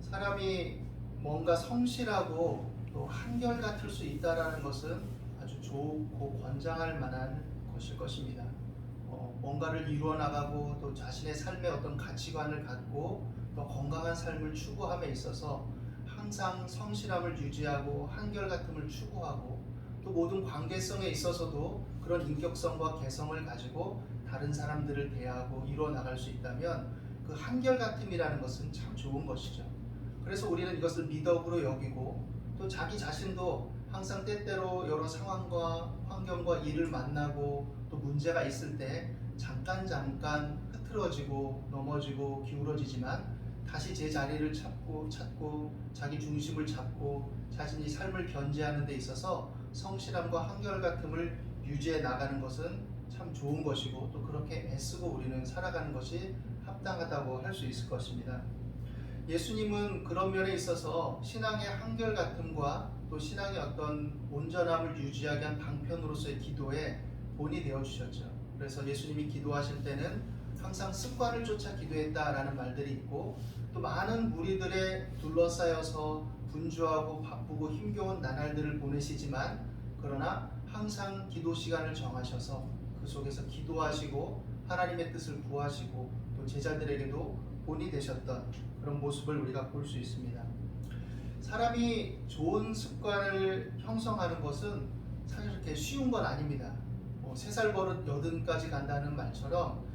사람이 뭔가 성실하고 또 한결같을 수 있다라는 것은 아주 좋고 권장할 만한 것일 것입니다. 뭔가를 이루어 나가고 또 자신의 삶의 어떤 가치관을 갖고 또 건강한 삶을 추구함에 있어서 항상 성실함을 유지하고 한결같음을 추구하고 또 모든 관계성에 있어서도 그런 인격성과 개성을 가지고 다른 사람들을 대하고 이루어 나갈 수 있다면 그 한결같음이라는 것은 참 좋은 것이죠. 그래서 우리는 이것을 미덕으로 여기고 또 자기 자신도 항상 때때로 여러 상황과 환경과 일을 만나고 또 문제가 있을 때 잠깐 흐트러지고 넘어지고 기울어지지만 다시 제 자리를 찾고 자기 중심을 잡고 자신이 삶을 견지하는 데 있어서 성실함과 한결같음을 유지해 나가는 것은 참 좋은 것이고 또 그렇게 애쓰고 우리는 살아가는 것이 합당하다고 할 수 있을 것입니다. 예수님은 그런 면에 있어서 신앙의 한결같음과 또 신앙의 어떤 온전함을 유지하게 한 방편으로서의 기도에 본이 되어 주셨죠. 그래서 예수님이 기도하실 때는 항상 습관을 쫓아 기도했다라는 말들이 있고 또 많은 무리들에 둘러싸여서 분주하고 바쁘고 힘겨운 나날들을 보내시지만 그러나 항상 기도 시간을 정하셔서 그 속에서 기도하시고 하나님의 뜻을 구하시고 또 제자들에게도 본이 되셨던 그런 모습을 우리가 볼 수 있습니다. 사람이 좋은 습관을 형성하는 것은 사실 그렇게 쉬운 건 아닙니다. 3살 버릇 80까지 간다는 말처럼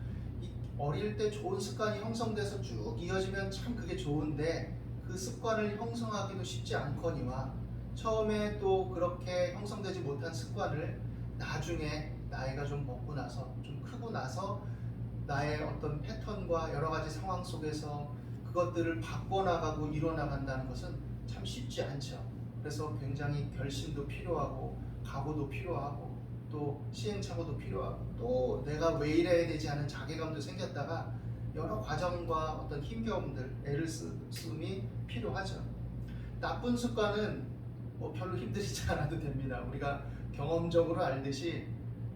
어릴 때 좋은 습관이 형성돼서 쭉 이어지면 참 그게 좋은데 그 습관을 형성하기도 쉽지 않거니와 처음에 또 그렇게 형성되지 못한 습관을 나중에 나이가 좀 먹고 나서 좀 크고 나서 나의 어떤 패턴과 여러 가지 상황 속에서 그것들을 바꿔나가고 이뤄나간다는 것은 참 쉽지 않죠. 그래서 굉장히 결심도 필요하고 각오도 필요하고 또 시행착오도 필요하고 또 내가 왜 이래야 되지 하는 자괴감도 생겼다가 여러 과정과 어떤 힘겨움들, 애를 쓰음이 필요하죠. 나쁜 습관은 별로 힘들이지 않아도 됩니다. 우리가 경험적으로 알듯이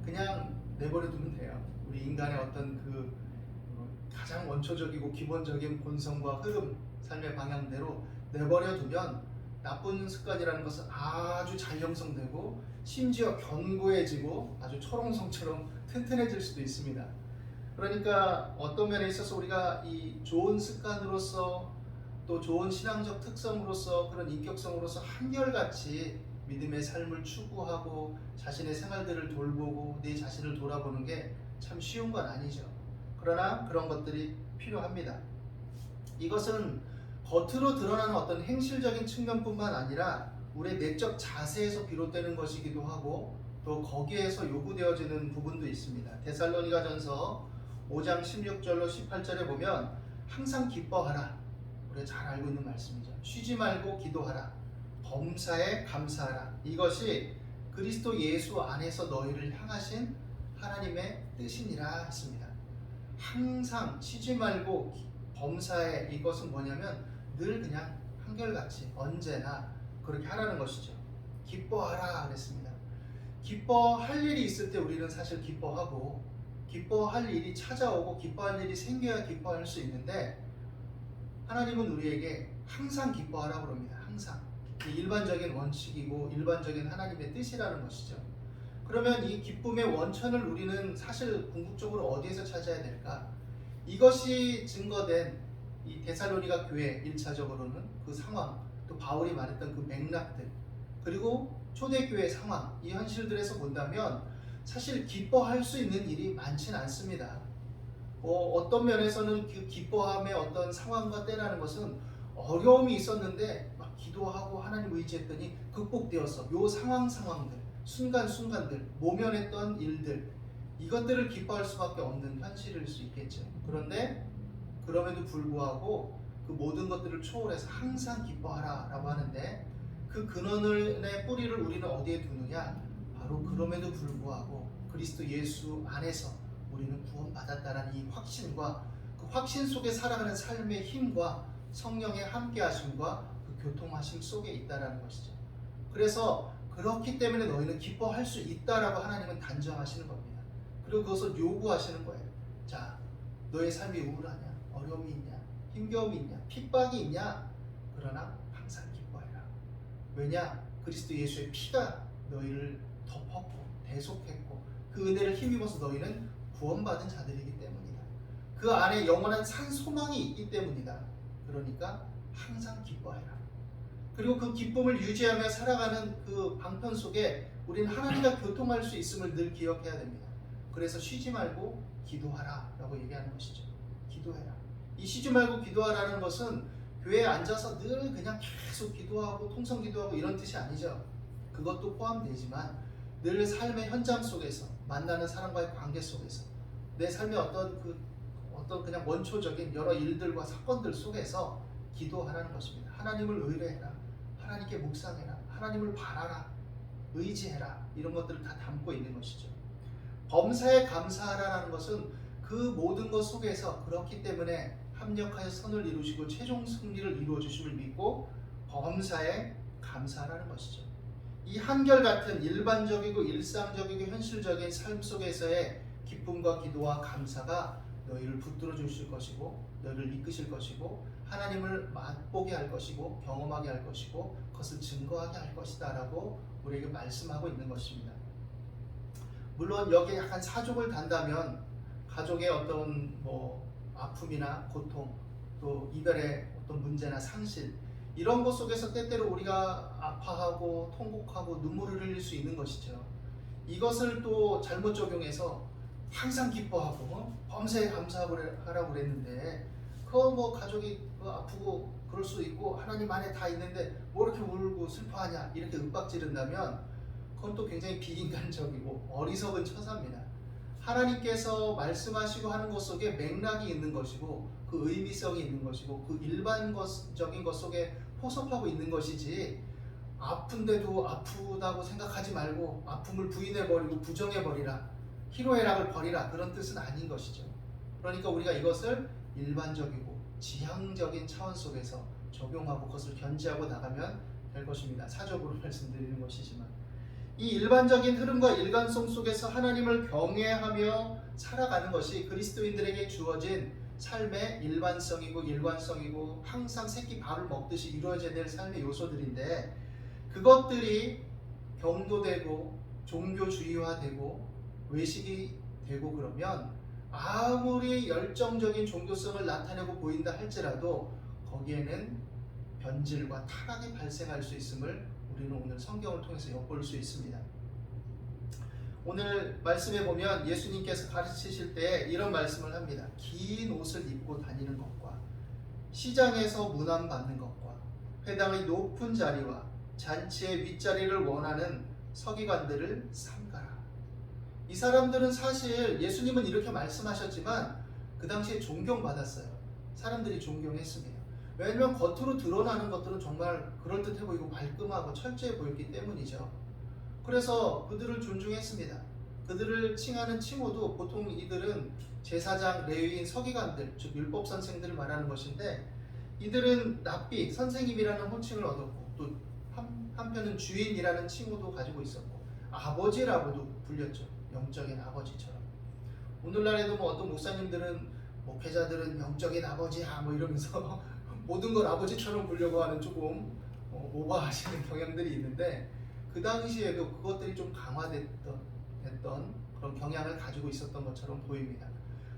그냥 내버려 두면 돼요. 우리 인간의 어떤 그 가장 원초적이고 기본적인 본성과 흐름, 삶의 방향대로 내버려 두면 나쁜 습관이라는 것은 아주 잘 형성되고 심지어 견고해지고 아주 초롱성처럼 튼튼해질 수도 있습니다. 그러니까 어떤 면에 있어서 우리가 이 좋은 습관으로서 또 좋은 신앙적 특성으로서 그런 인격성으로서 한결같이 믿음의 삶을 추구하고 자신의 생활들을 돌보고 내 자신을 돌아보는 게 참 쉬운 건 아니죠. 그러나 그런 것들이 필요합니다. 이것은 겉으로 드러나는 어떤 행실적인 측면뿐만 아니라 우리의 내적 자세에서 비롯되는 것이기도 하고 또 거기에서 요구되어지는 부분도 있습니다. 데살로니가전서 5장 16절로 18절에 보면 항상 기뻐하라. 우리가 잘 알고 있는 말씀이죠. 쉬지 말고 기도하라. 범사에 감사하라. 이것이 그리스도 예수 안에서 너희를 향하신 하나님의 뜻이니라 했습니다. 항상 쉬지 말고 범사에 이것은 뭐냐면 늘 그냥 한결같이 언제나 그렇게 하라는 것이죠. 기뻐하라 그랬습니다. 기뻐할 일이 있을 때 우리는 사실 기뻐하고 기뻐할 일이 찾아오고 기뻐할 일이 생겨야 기뻐할 수 있는데 하나님은 우리에게 항상 기뻐하라고 합니다. 항상. 일반적인 원칙이고 일반적인 하나님의 뜻이라는 것이죠. 그러면 이 기쁨의 원천을 우리는 사실 궁극적으로 어디에서 찾아야 될까? 이것이 증거된 이 데살로니가 교회 1차적으로는 그 상황, 또 바울이 말했던 그 맥락들, 그리고 초대교회 상황, 이 현실들에서 본다면 사실 기뻐할 수 있는 일이 많지는 않습니다. 어떤 면에서는 그 기뻐함의 어떤 상황과 때라는 것은 어려움이 있었는데 막 기도하고 하나님 의지했더니 극복되어서 요 상황들, 순간순간들, 모면했던 일들, 이것들을 기뻐할 수밖에 없는 현실일 수 있겠죠. 그런데 그럼에도 불구하고 그 모든 것들을 초월해서 항상 기뻐하라 라고 하는데 그 근원의 뿌리를 우리는 어디에 두느냐? 바로 그럼에도 불구하고 그리스도 예수 안에서 우리는 구원받았다는 이 확신과 그 확신 속에 살아가는 삶의 힘과 성령의 함께하심과 그 교통하심 속에 있다는 것이죠. 그래서 그렇기 때문에 너희는 기뻐할 수 있다라고 하나님은 단정하시는 겁니다. 그리고 그것을 요구하시는 거예요. 자, 너의 삶이 우울하냐? 어려움이 있냐? 힘겨움이 있냐? 핍박이 있냐? 그러나 항상 기뻐해라. 왜냐? 그리스도 예수의 피가 너희를 덮었고 대속했고 그 은혜를 힘입어서 너희는 구원받은 자들이기 때문이다. 그 안에 영원한 산 소망이 있기 때문이다. 그러니까 항상 기뻐해라. 그리고 그 기쁨을 유지하며 살아가는 그 방편 속에 우리는 하나님과 교통할 수 있음을 늘 기억해야 됩니다. 그래서 쉬지 말고 기도하라 라고 얘기하는 것이죠. 기도해라. 이 쉬지 말고 기도하라는 것은 교회에 앉아서 늘 그냥 계속 기도하고 통성 기도하고 이런 뜻이 아니죠. 그것도 포함되지만 늘 삶의 현장 속에서 만나는 사람과의 관계 속에서 내 삶의 어떤 그냥 원초적인 여러 일들과 사건들 속에서 기도하라는 것입니다. 하나님을 의뢰해라. 하나님께 묵상해라. 하나님을 바라라. 의지해라. 이런 것들을 다 담고 있는 것이죠. 범사에 감사하라는 것은 그 모든 것 속에서 그렇기 때문에 합력하여 선을 이루시고 최종 승리를 이루어 주심을 믿고 범사에 감사하라는 것이죠. 이 한결같은 일반적이고 일상적이고 현실적인 삶 속에서의 기쁨과 기도와 감사가 너희를 붙들어 주실 것이고 너희를 이끄실 것이고 하나님을 맛보게 할 것이고 경험하게 할 것이고 그것을 증거하게 할 것이다 라고 우리에게 말씀하고 있는 것입니다. 물론 여기에 약간 사족을 단다면 가족의 어떤 아픔이나 고통 또 이별의 어떤 문제나 상실 이런 것 속에서 때때로 우리가 아파하고 통곡하고 눈물을 흘릴 수 있는 것이죠. 이것을 또 잘못 적용해서 항상 기뻐하고 범사에 감사하고 하라고 그랬는데 가족이 아프고 그럴 수 있고 하나님 안에 다 있는데 뭐 이렇게 울고 슬퍼하냐 이렇게 윽박지른다면 그건 또 굉장히 비인간적이고 어리석은 처사입니다. 하나님께서 말씀하시고 하는 것 속에 맥락이 있는 것이고 그 의미성이 있는 것이고 그 일반적인 것 속에 포섭하고 있는 것이지 아픈데도 아프다고 생각하지 말고 아픔을 부인해버리고 부정해버리라 희로애락을 버리라 그런 뜻은 아닌 것이죠. 그러니까 우리가 이것을 일반적이고 지향적인 차원 속에서 적용하고 그것을 견지하고 나가면 될 것입니다. 사적으로 말씀드리는 것이지만 이 일반적인 흐름과 일관성 속에서 하나님을 경외하며 살아가는 것이 그리스도인들에게 주어진 삶의 일반성이고 일관성이고 항상 새끼 밥을 먹듯이 이루어져야 될 삶의 요소들인데 그것들이 경도되고 종교주의화되고 외식이 되고 그러면 아무리 열정적인 종교성을 나타내고 보인다 할지라도 거기에는 변질과 타락이 발생할 수 있음을 우리는 오늘 성경을 통해서 엿볼 수 있습니다. 오늘 말씀에 보면 예수님께서 가르치실 때 이런 말씀을 합니다. 긴 옷을 입고 다니는 것과 시장에서 문안받는 것과 회당의 높은 자리와 잔치의 윗자리를 원하는 서기관들을 삼가라. 이 사람들은 사실 예수님은 이렇게 말씀하셨지만 그 당시에 존경받았어요. 사람들이 존경했습니다. 왜냐하면 겉으로 드러나는 것들은 정말 그럴듯해 보이고 말끔하고 철저해 보였기 때문이죠. 그래서 그들을 존중했습니다. 그들을 칭하는 칭호도 보통 이들은 제사장, 레위인, 서기관들, 즉 율법 선생들을 말하는 것인데 이들은 랍비, 선생님이라는 호칭을 얻었고 또 한편은 주인이라는 칭호도 가지고 있었고 아버지라고도 불렸죠. 영적인 아버지처럼. 오늘날에도 어떤 목사님들은 목회자들은 영적인 아버지야 이러면서 모든 걸 아버지처럼 보려고 하는 조금 오버하시는 경향들이 있는데 그 당시에도 그것들이 좀 강화됐던 그런 경향을 가지고 있었던 것처럼 보입니다.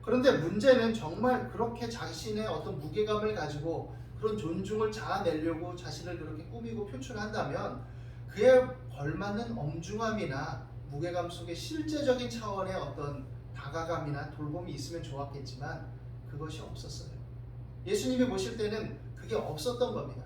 그런데 문제는 정말 그렇게 자신의 어떤 무게감을 가지고 그런 존중을 자아내려고 자신을 그렇게 꾸미고 표출한다면 그에 걸맞는 엄중함이나 무게감 속에 실제적인 차원의 어떤 다가감이나 돌봄이 있으면 좋았겠지만 그것이 없었어요. 예수님이 보실 때는 그게 없었던 겁니다.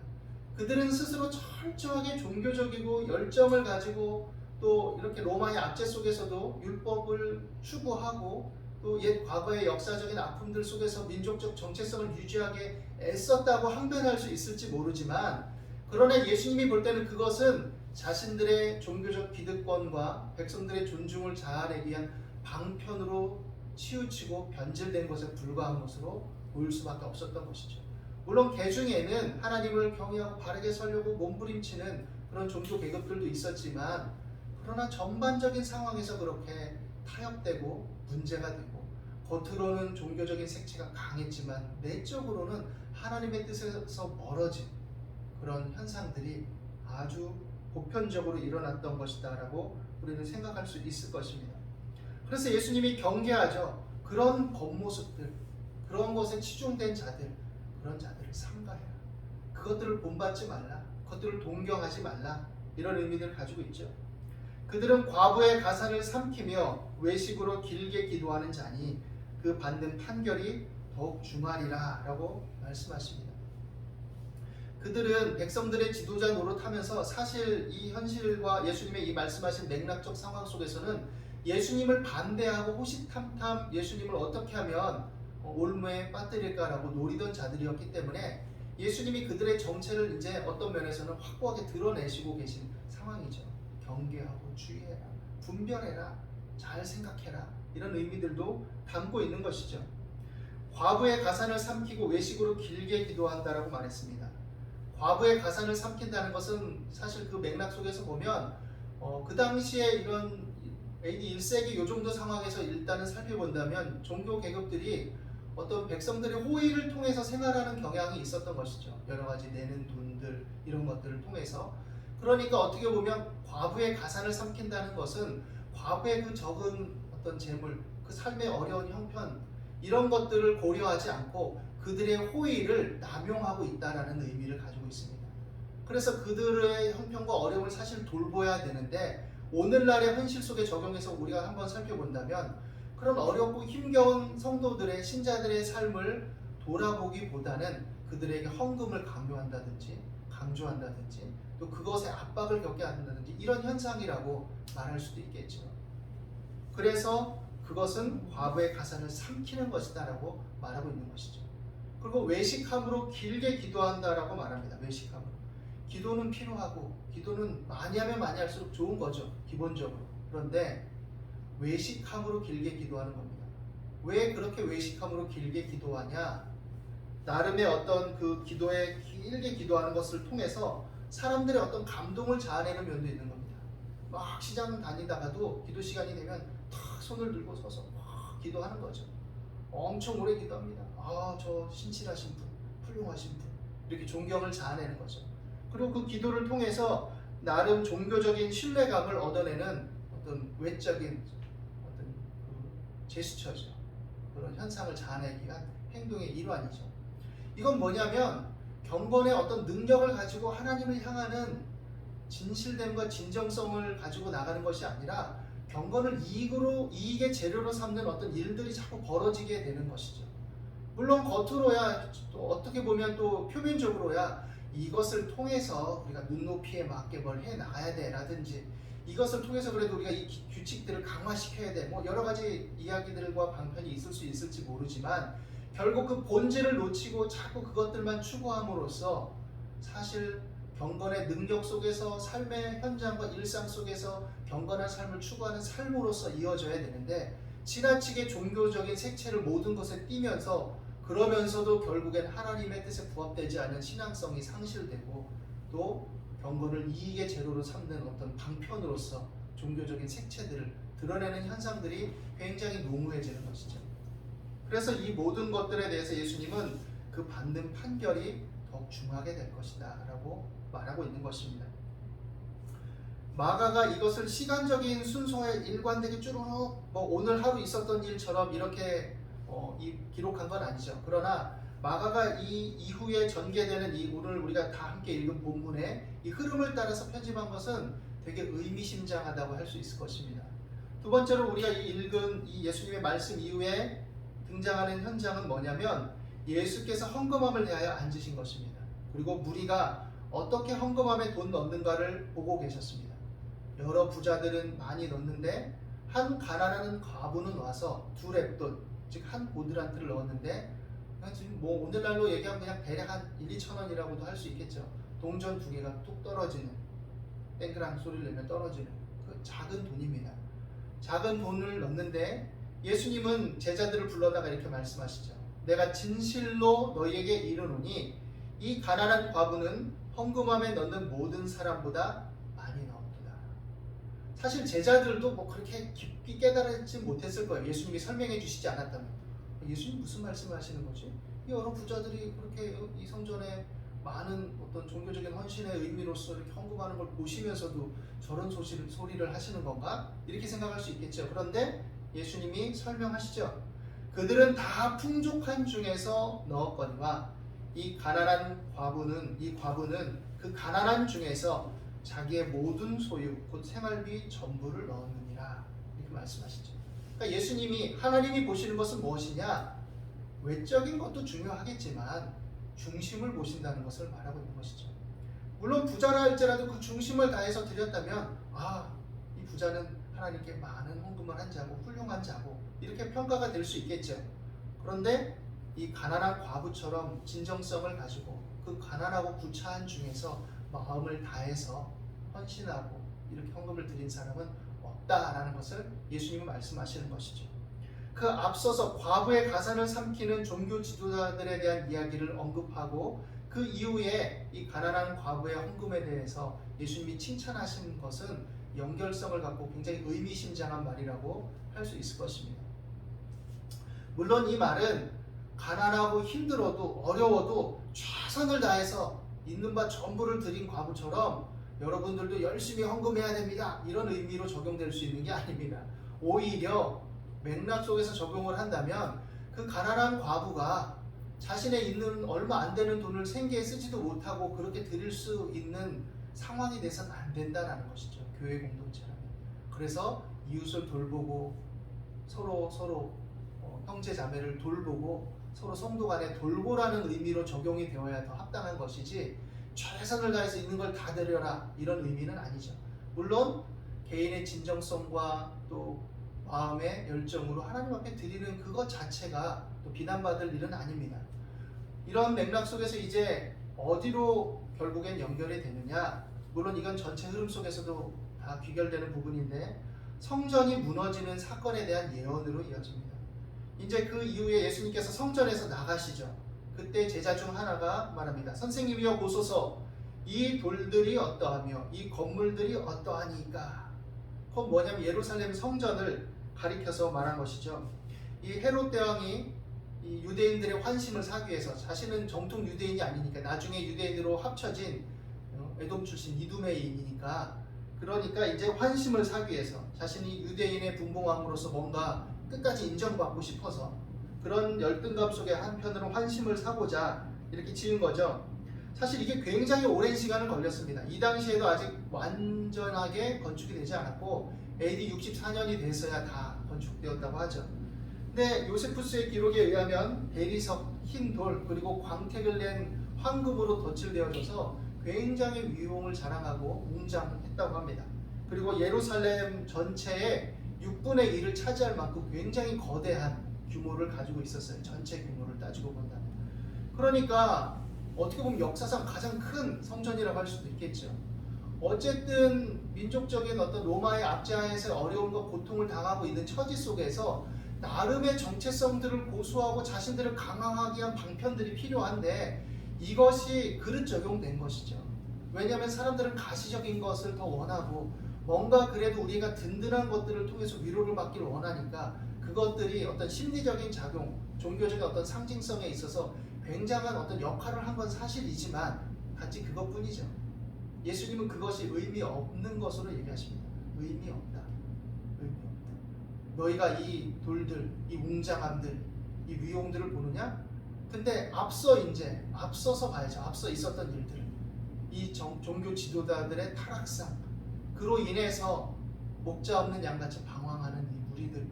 그들은 스스로 철저하게 종교적이고 열정을 가지고 또 이렇게 로마의 압제 속에서도 율법을 추구하고 또 옛 과거의 역사적인 아픔들 속에서 민족적 정체성을 유지하게 애썼다고 항변할 수 있을지 모르지만 그러나 예수님이 볼 때는 그것은 자신들의 종교적 기득권과 백성들의 존중을 자아내기 위한 방편으로 치우치고 변질된 것에 불과한 것으로 보일 수밖에 없었던 것이죠. 물론 개중에는 하나님을 경외하고 바르게 살려고 몸부림치는 그런 종교 계급들도 있었지만 그러나 전반적인 상황에서 그렇게 타협되고 문제가 되고 겉으로는 종교적인 색채가 강했지만 내적으로는 하나님의 뜻에서 멀어진 그런 현상들이 아주 보편적으로 일어났던 것이다라고 우리는 생각할 수 있을 것입니다. 그래서 예수님이 경계하죠. 그런 겉모습들, 그런 것에 치중된 자들, 그런 자들을 삼가해라. 그것들을 본받지 말라. 그것들을 동경하지 말라. 이런 의미를 가지고 있죠. 그들은 과부의 가산을 삼키며 외식으로 길게 기도하는 자니 그 받는 판결이 더욱 중하리라 라고 말씀하십니다. 그들은 백성들의 지도자 노릇하면서 사실 이 현실과 예수님의 이 말씀하신 맥락적 상황 속에서는 예수님을 반대하고 호시탐탐 예수님을 어떻게 하면 올무에 빠뜨릴까라고 노리던 자들이었기 때문에 예수님이 그들의 정체를 이제 어떤 면에서는 확고하게 드러내시고 계신 상황이죠. 경계하고 주의해라, 분별해라, 잘 생각해라, 이런 의미들도 담고 있는 것이죠. 과부의 가산을 삼키고 외식으로 길게 기도한다라고 말했습니다. 과부의 가산을 삼킨다는 것은 사실 그 맥락 속에서 보면 그 당시에 이런 AD 1세기 요 정도 상황에서 일단은 살펴본다면 종교 계급들이 어떤 백성들의 호의를 통해서 생활하는 경향이 있었던 것이죠. 여러 가지 내는 돈들 이런 것들을 통해서. 그러니까 어떻게 보면 과부의 가산을 삼킨다는 것은 과부의 그 적은 어떤 재물, 그 삶의 어려운 형편 이런 것들을 고려하지 않고 그들의 호의를 남용하고 있다라는 의미를 가지고 있습니다. 그래서 그들의 형편과 어려움을 사실 돌보아야 되는데 오늘날의 현실 속에 적용해서 우리가 한번 살펴본다면 그런 어렵고 힘겨운 성도들의 신자들의 삶을 돌아보기보다는 그들에게 헌금을 강조한다든지 또 그것에 압박을 겪게 한다든지 이런 현상이라고 말할 수도 있겠죠. 그래서 그것은 과부의 가산을 삼키는 것이다 라고 말하고 있는 것이죠. 그리고 외식함으로 길게 기도한다라고 말합니다. 외식함으로. 기도는 필요하고 기도는 많이 하면 많이 할수록 좋은 거죠. 기본적으로. 그런데 외식함으로 길게 기도하는 겁니다. 왜 그렇게 외식함으로 길게 기도하냐? 나름의 어떤 그 기도에 길게 기도하는 것을 통해서 사람들의 어떤 감동을 자아내는 면도 있는 겁니다. 막 시장 다니다가도 기도 시간이 되면 탁 손을 들고 서서 막 기도하는 거죠. 엄청 오래 기도합니다. 아, 저 신실하신 분, 훌륭하신 분, 이렇게 존경을 자아내는 거죠. 그리고 그 기도를 통해서 나름 종교적인 신뢰감을 얻어내는 어떤 외적인 어떤 그 제스처죠. 그런 현상을 자아내기 위한 행동의 일환이죠. 이건 뭐냐면 경건의 어떤 능력을 가지고 하나님을 향하는 진실됨과 진정성을 가지고 나가는 것이 아니라 경건을 이익의 재료로 삼는 어떤 일들이 자꾸 벌어지게 되는 것이죠. 물론 겉으로야 또 어떻게 보면 또 표면적으로야 이것을 통해서 우리가 눈높이에 맞게 뭘 해 나가야 돼 라든지 이것을 통해서 그래도 우리가 이 규칙들을 강화시켜야 돼 뭐 여러 가지 이야기들과 방편이 있을 수 있을지 모르지만 결국 그 본질을 놓치고 자꾸 그것들만 추구함으로써 사실 경건의 능력 속에서 삶의 현장과 일상 속에서 경건한 삶을 추구하는 삶으로서 이어져야 되는데 지나치게 종교적인 색채를 모든 것에 띠면서 그러면서도 결국엔 하나님의 뜻에 부합되지 않은 신앙성이 상실되고 또 경건을 이익의 재료로 삼는 어떤 방편으로서 종교적인 색채들을 드러내는 현상들이 굉장히 농후해지는 것이죠. 그래서 이 모든 것들에 대해서 예수님은 그 받는 판결이 더욱 중하게 될 것이다 라고 말하고 있는 것입니다. 마가가 이것을 시간적인 순서에 일관되게 쭈루룩 오늘 하루 있었던 일처럼 이렇게 기록한 건 아니죠. 그러나 마가가 이 이후에 전개되는 이 오늘 우리가 다 함께 읽은 본문의 이 흐름을 따라서 편집한 것은 되게 의미심장하다고 할 수 있을 것입니다. 두 번째로 우리가 읽은 이 예수님의 말씀 이후에 등장하는 현장은 뭐냐면 예수께서 헌금함을 대하여 앉으신 것입니다. 그리고 무리가 어떻게 헌금함에 돈 넣는가를 보고 계셨습니다. 여러 부자들은 많이 넣는데 한 가난한 과부는 와서 두 렙돈, 즉 한 고드란트를 넣었는데 지금 뭐 오늘날로 얘기하면 그냥 대략 한 1-2천 원이라고도 할 수 있겠죠. 동전 두 개가 뚝 떨어지는, 땡그랑 소리를 내면 떨어지는 그 작은 돈입니다. 작은 돈을 넣는데 예수님은 제자들을 불러다가 이렇게 말씀하시죠. 내가 진실로 너희에게 이르노니 이 가난한 과부는 헌금함에 넣는 모든 사람보다 많이 넣었도다. 사실 제자들도 뭐 그렇게 깊이 깨달지 못했을 거예요. 예수님이 설명해 주시지 않았다면. 예수님 무슨 말씀을 하시는 거지? 여러 부자들이 그렇게 이 성전에 많은 어떤 종교적인 헌신의 의미로서 이렇게 헌금하는 걸 보시면서도 저런 소리를 하시는 건가? 이렇게 생각할 수 있겠죠. 그런데 예수님이 설명하시죠. 그들은 다 풍족한 중에서 넣었거니와 이 과부는 그 가난한 중에서 자기의 모든 소유 곧 생활비 전부를 넣었느니라. 이렇게 말씀하시죠. 그러니까 예수님이 하나님이 보시는 것은 무엇이냐? 외적인 것도 중요하겠지만 중심을 보신다는 것을 말하고 있는 것이죠. 물론 부자라 할지라도 그 중심을 다해서 드렸다면 이 부자는 하나님께 많은 헌금을 한 자고 훌륭한 자고 이렇게 평가가 될 수 있겠죠. 그런데 이 가난한 과부처럼 진정성을 가지고 그 가난하고 구차한 중에서 마음을 다해서 헌신하고 이렇게 헌금을 드린 사람은 없다라는 것을 예수님이 말씀하시는 것이죠. 그 앞서서 과부의 가산을 삼키는 종교 지도자들에 대한 이야기를 언급하고 그 이후에 이 가난한 과부의 헌금에 대해서 예수님이 칭찬하신 것은 연결성을 갖고 굉장히 의미심장한 말이라고 할 수 있을 것입니다. 물론 이 말은 가난하고 힘들어도 어려워도 최선을 다해서 있는 바 전부를 드린 과부처럼 여러분들도 열심히 헌금해야 됩니다. 이런 의미로 적용될 수 있는 게 아닙니다. 오히려 맥락 속에서 적용을 한다면 그 가난한 과부가 자신의 있는 얼마 안 되는 돈을 생계에 쓰지도 못하고 그렇게 드릴 수 있는 상황이 돼서는 안 된다는 것이죠. 교회 공동체라면. 그래서 이웃을 돌보고 서로 형제 자매를 돌보고 서로 성도 간에 돌보라는 의미로 적용이 되어야 더 합당한 것이지 최선을 다해서 있는 걸 다 드려라 이런 의미는 아니죠. 물론 개인의 진정성과 또 마음의 열정으로 하나님 앞에 드리는 그것 자체가 또 비난받을 일은 아닙니다. 이런 맥락 속에서 이제 어디로 결국엔 연결이 되느냐? 물론 이건 전체 흐름 속에서도 다 귀결되는 부분인데 성전이 무너지는 사건에 대한 예언으로 이어집니다. 이제 그 이후에 예수님께서 성전에서 나가시죠. 그때 제자 중 하나가 말합니다. 선생님이여 보소서 이 돌들이 어떠하며 이 건물들이 어떠하니까. 그건 뭐냐면 예루살렘 성전을 가리켜서 말한 것이죠. 이 헤롯 대왕이 이 유대인들의 환심을 사기 위해서 자신은 정통 유대인이 아니니까 나중에 유대인으로 합쳐진 에돔 출신 이두메인이니까 그러니까 이제 환심을 사기 위해서 자신이 유대인의 분봉왕으로서 뭔가 끝까지 인정받고 싶어서 그런 열등감 속에 한편으로 환심을 사고자 이렇게 지은 거죠. 사실 이게 굉장히 오랜 시간을 걸렸습니다. 이 당시에도 아직 완전하게 건축이 되지 않았고 AD 64년이 돼서야 다 건축되었다고 하죠. 근데 요세푸스의 기록에 의하면 대리석, 흰 돌, 그리고 광택을 낸 황금으로 덧칠되어져서 굉장히 위용을 자랑하고 웅장했다고 합니다. 그리고 예루살렘 전체의 6분의 1을 차지할 만큼 굉장히 거대한 규모를 가지고 있었어요. 전체 규모를 따지고 본다면. 그러니까 어떻게 보면 역사상 가장 큰 성전이라고 할 수도 있겠죠. 어쨌든 민족적인 어떤 로마의 압제하에서 어려움과 고통을 당하고 있는 처지 속에서 나름의 정체성들을 고수하고 자신들을 강화하기 위한 방편들이 필요한데 이것이 그릇 적용된 것이죠. 왜냐하면 사람들은 가시적인 것을 더 원하고 뭔가 그래도 우리가 든든한 것들을 통해서 위로를 받기를 원하니까 그것들이 어떤 심리적인 작용, 종교적인 어떤 상징성에 있어서 굉장한 어떤 역할을 한 건 사실이지만 단지 그것뿐이죠. 예수님은 그것이 의미 없는 것으로 얘기하십니다. 의미 없다. 의미 없다. 너희가 이 돌들, 이 웅장함들, 이 위용들을 보느냐? 근데 앞서서 봐야죠. 앞서 있었던 일들. 이 종교 지도자들의 타락상, 그로 인해서 목자 없는 양같이 방황하는 이 무리들,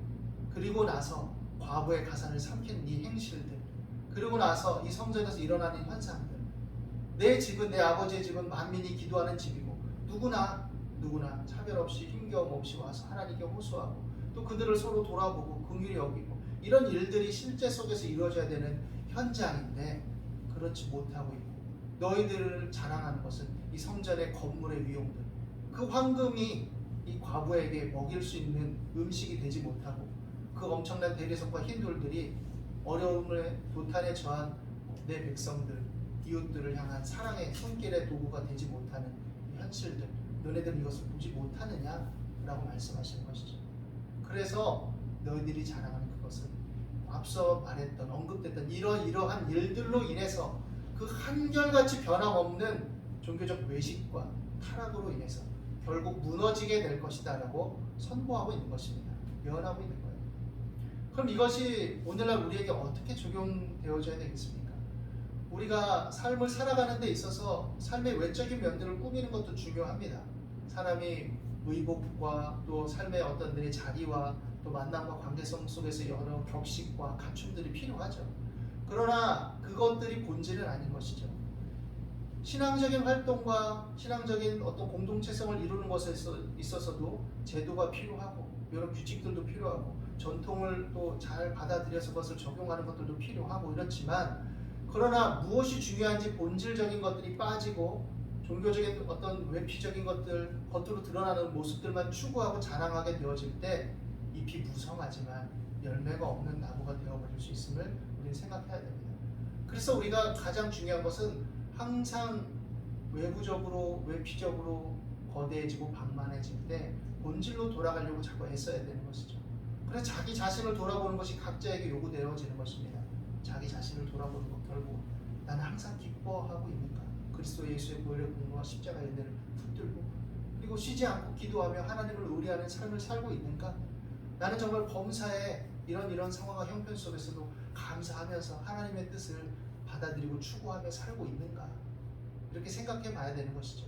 그리고 나서 과부의 가산을 삼키는 이 행실들, 그리고 나서 이 성전에서 일어나는 현상들. 내 집은, 내 아버지의 집은 만민이 기도하는 집이고 누구나 차별 없이 힘겨움 없이 와서 하나님께 호소하고 또 그들을 서로 돌아보고 긍휼히 여기고 이런 일들이 실제 속에서 이루어져야 되는 현장인데 그렇지 못하고 있고 너희들을 자랑하는 것은 이 성전의 건물의 위용들, 그 황금이 이 과부에게 먹일 수 있는 음식이 되지 못하고 그 엄청난 대리석과 흰돌들이 어려움의 도탄에 처한 내 백성들, 이웃들을 향한 사랑의 손길의 도구가 되지 못하는 현실들, 너네들은 이것을 보지 못하느냐라고 말씀하시는 것이죠. 그래서 너희들이 자랑하는 그것은 앞서 말했던 언급됐던 이러한 일들로 인해서 그 한결같이 변함없는 종교적 외식과 타락으로 인해서 결국 무너지게 될 것이다라고 선포하고 있는 것입니다. 예언하고 있는 거예요. 그럼 이것이 오늘날 우리에게 어떻게 적용되어져야 되겠습니까? 우리가 삶을 살아가는 데 있어서 삶의 외적인 면들을 꾸미는 것도 중요합니다. 사람이 의복과 또 삶의 어떤 내 자리와 또 만남과 관계성 속에서 여러 격식과 갖춤들이 필요하죠. 그러나 그것들이 본질은 아닌 것이죠. 신앙적인 활동과 신앙적인 어떤 공동체성을 이루는 것에 있어서도 제도가 필요하고 여러 규칙들도 필요하고 전통을 또 잘 받아들여서 그것을 적용하는 것들도 필요하고 이렇지만, 그러나 무엇이 중요한지 본질적인 것들이 빠지고 종교적인 어떤 외피적인 것들, 겉으로 드러나는 모습들만 추구하고 자랑하게 되어질 때 잎이 무성하지만 열매가 없는 나무가 되어버릴 수 있음을 우리는 생각해야 됩니다. 그래서 우리가 가장 중요한 것은 항상 외부적으로 외피적으로 거대해지고 방만해질 때 본질로 돌아가려고 자꾸 애써야 되는 것이죠. 그래서 자기 자신을 돌아보는 것이 각자에게 요구되어지는 것입니다. 자기 자신을 돌아보는 것, 결국 나는 항상 기뻐하고 있는가? 그리스도 예수의 보혈의 공로와 십자가의 은혜를 붙들고, 그리고 쉬지 않고 기도하며 하나님을 의뢰하는 삶을 살고 있는가? 나는 정말 범사에 이런 상황과 형편 속에서도 감사하면서 하나님의 뜻을 받아들이고 추구하며 살고 있는가? 이렇게 생각해 봐야 되는 것이죠.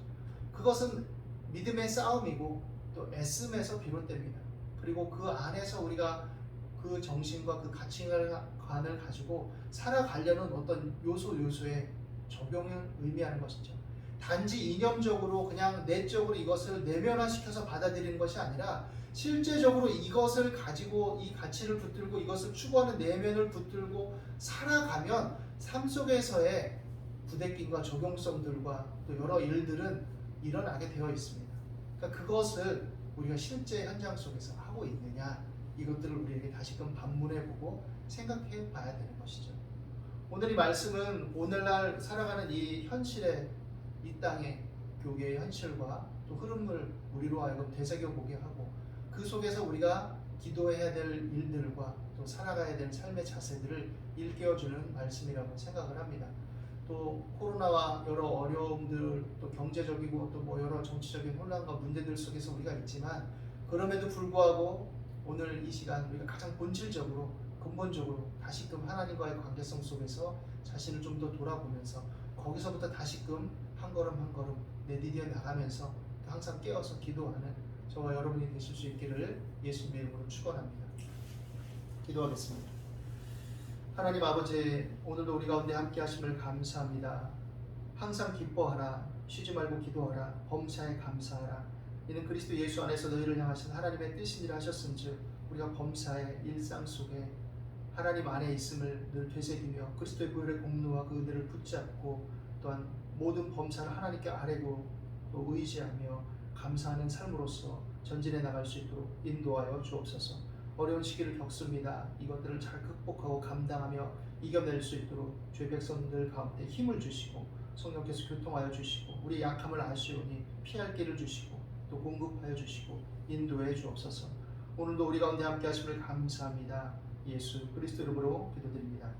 그것은 믿음의 싸움이고 또 애씀에서 비롯됩니다. 그리고 그 안에서 우리가 그 정신과 그 가치관을 가지고 살아가려는 어떤 요소의 적용을 의미하는 것이죠. 단지 이념적으로 그냥 내적으로 이것을 내면화시켜서 받아들이는 것이 아니라 실제적으로 이것을 가지고 이 가치를 붙들고 이것을 추구하는 내면을 붙들고 살아가면 삶 속에서의 부대낌과 적용성들과 또 여러 일들은 일어나게 되어 있습니다. 그러니까 그것을 우리가 실제 현장 속에서 하고 있느냐, 이것들을 우리에게 다시금 반문해보고 생각해 봐야 되는 것이죠. 오늘 이 말씀은 오늘날 살아가는 이 현실의, 이 땅의 교계의 현실과 또 흐름을 우리로 하여금 되새겨보게 하고 그 속에서 우리가 기도해야 될 일들과 또 살아가야 될 삶의 자세들을 일깨워주는 말씀이라고 생각을 합니다. 또 코로나와 여러 어려움들, 또 경제적이고 또 뭐 여러 정치적인 혼란과 문제들 속에서 우리가 있지만, 그럼에도 불구하고 오늘 이 시간 우리가 가장 본질적으로 근본적으로 다시금 하나님과의 관계성 속에서 자신을 좀 더 돌아보면서 거기서부터 다시금 한 걸음 한 걸음 내디뎌 나가면서 항상 깨어서 기도하는 저와 여러분이 되실 수 있기를 예수님의 이름으로 축원합니다. 기도하겠습니다. 하나님 아버지, 오늘도 우리 가운데 함께 하심을 감사합니다. 항상 기뻐하라, 쉬지 말고 기도하라, 범사에 감사하라. 이는 그리스도 예수 안에서 너희를 향하신 하나님의 뜻이니라 하셨음즉 우리가 범사의 일상 속에 하나님 안에 있음을 늘 되새기며 그리스도의 보혈의 공로와 그 은혜를 붙잡고 또한 모든 범사를 하나님께 아뢰고 또 의지하며 감사하는 삶으로서 전진해 나갈 수 있도록 인도하여 주옵소서. 어려운 시기를 겪습니다. 이것들을 잘 극복하고 감당하며 이겨낼 수 있도록 주의 백성들 가운데 힘을 주시고 성령께서 교통하여 주시고 우리 약함을 아시오니 피할 길을 주시고 또 공급하여 주시고 인도해 주옵소서. 오늘도 우리 가운데 함께 하심을 감사합니다. 예수 그리스도 이름으로 기도드립니다.